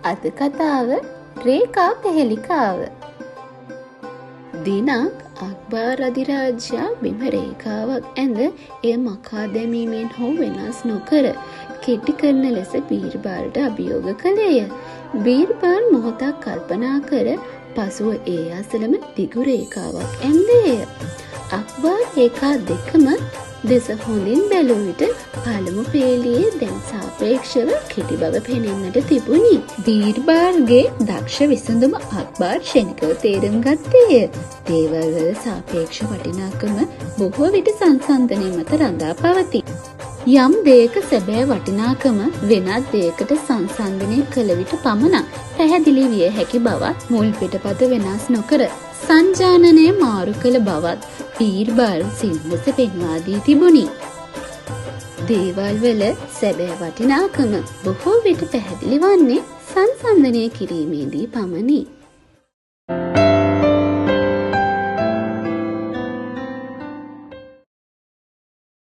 අද කතාව රේඛා පෙහෙලිකාව. දිනක් අක්බර් අධිරාජයා බිම රේඛාවක් ඇඳ එය මකා දැමීමෙන් හෝ වෙනස් නොකර කෙටි කරන ලෙස බීර්බල්ට අභියෝග කළේය. බීර්බල් මොහොතක් කල්පනා කර පසුව ඒ අසලම දිගු රේඛාවක් ඇන්දේය. අක්බර් රේඛා දෙකම දෙස හොඳින් බැලූ විට පළමු පේළියේ දැන් සාපේක්ෂව කෙටි බව පෙනෙන්නට තිබුණි. බීර්බල්ගේ දක්ෂ විසඳුම අක්බර් ක්ෂණිකව තේරුම් ගත්තේය. දේවල් වල සාපේක්ෂ වටිනාකම බොහෝ විට සංසන්දනය මත රඳා පවතී. යම් දෙයක සැබෑ වටිනාකම වෙනත් දෙයකට සංසන්දනය කළ විට පමණක් පැහැදිලි විය හැකි බවත් මුල් පිටපත වෙනස් නොකර සංජානනය මාරු කළ බවත් බීර්බල් සිල්වස පෙන්වා දී තිබුණි. දේවල් වල සැබෑ වටිනාකම බොහෝ විට පැහැදිලි වන්නේ සංසන්දනය කිරීමේදී පමණි.